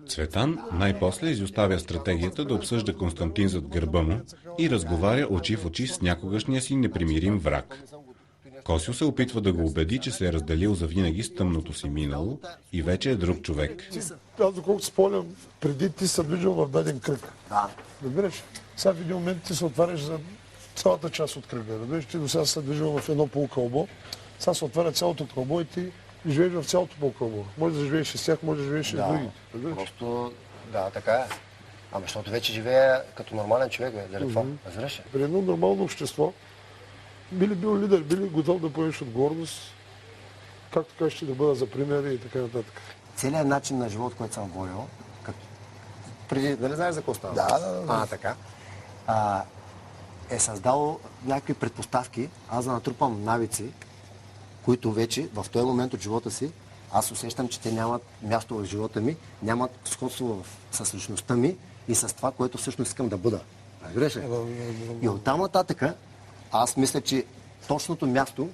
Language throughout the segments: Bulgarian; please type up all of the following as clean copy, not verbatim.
Цветан най-после изоставя стратегията да обсъжда Константин зад гърба му и разговаря очи в очи с някогашния си непримирим враг. Косьо се опитва да го убеди, че се е разделил завинаги с тъмното си минало и вече е друг човек. Аз доколкото спомням, преди ти се движил в даден кръг. Да. Разбираш? Сега в един момент ти се отваряш за цялата част от кръга. Разбираш? Ти до сега се движил в едно полукълбо. Сега се отваря цялото кълбо и ти живееш в цялото полукълбо. Може да живееш и с тях, може да живееш и с другите. Просто, да, така е. Ама защото вече живее като нормален човек, бе. Дали това? Разбираш ли? При едно нормално общество, били бил лидер, били готов да поемеш отговорност, както кажеш, да бъда за пример и така нататък. Целият начин на живот, който съм водил, преди, да не знаеш за какво става? Да. Така. Е създало някакви предпоставки, аз да натрупам навици, които вече в този момент от живота си, аз усещам, че те нямат място в живота ми, нямат сходство с личността ми и с това, което всъщност искам да бъда. Разбираш ли? И оттам нататъка, аз мисля, че точното място,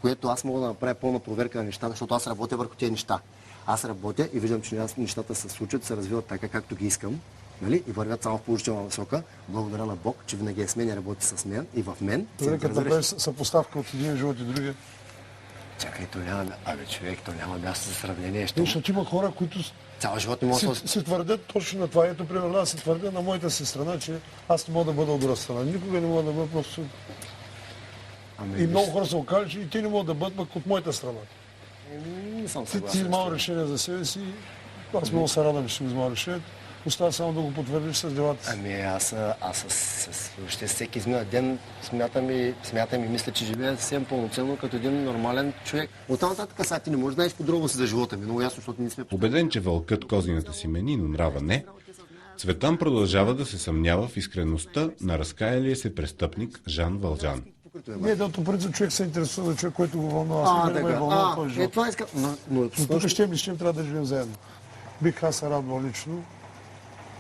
което аз мога да направя пълна проверка на нещата, защото аз работя върху тези неща. Аз работя и виждам, че нещата се случват, се развиват така, както ги искам, нали? И вървят само в положителна насока. Благодаря на Бог, че винаги е с мен и работи с мен и в мен. Добре, като направиш съпоставка от един живот и другия. Чакай, то няма... Абе, човек, то няма място за сравнение. Защото има хора, които цял живот не може се твърдят точно на това. Ето, примерно, аз се твърдя на моята си страна, че аз не мога да бъда от друга страна. Никога не мога да бъда просто... И много хора се окажат, че и те не могат да бъдат пък от моята страна. Не съм Ти съгласен. взимал решение за себе си. Аз много се радвам, че съм взимал решението. Остава само да го потвърдиш с делата си. Ами аз въобще всеки изминал ден смятам и мисля, че живея съвсем пълноценно като един нормален човек. Оттам нататък сега ти не можеш да знаеш подробности за живота ми, много ясно, защото ние сме... Убеден, че вълкът козината си мени, но нрава не, Цветан продължава да се съмнява в искреността на разкаялия се престъпник Жан Вължан. Не, да, по принцип човек се интересува за човек, който го вълнува. Аз не ме вълнува този живот. Това искам. Но тук щем трябва да живеем заедно. Бих аз се радвал лично.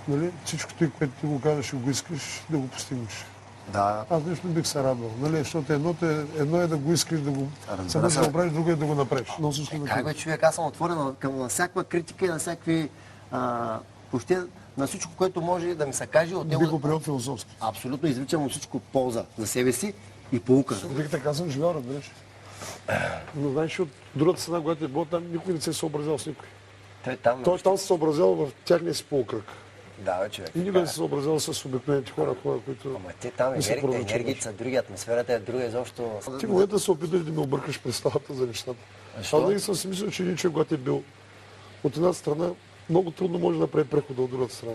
Нали? Всичко ти, което ти го казваш и го искаш, да го постигнеш. Да. Аз лично бих се радвал. Нали? Защото едно е да го искаш, да го самиш да направиш, друго е да го направиш. Как бе, човек, аз съм отворен към всякаква критика и на всякакви... Въобще на всичко, което може да ми се каже от него. Би го приел философски. Абсолютно извличам от всичко полза за себе си и поука. Вие така съм живял, разбираш. Но знаеш, от другата страна, когато е било там, никой не се е съобразял с никой. Той там се съобразял в тяхния си полукръг. Да, бе, човек. И никой не се съобразял с обикновените хора, които... Ама те там енергиите са други, атмосферата е друга изобщо. Ти в момента се опиташ да ме объркаш представата за нещата. Аз винаги съм си мислил, че един човек, когато е бил от една страна, много трудно може да прави преход от другата страна.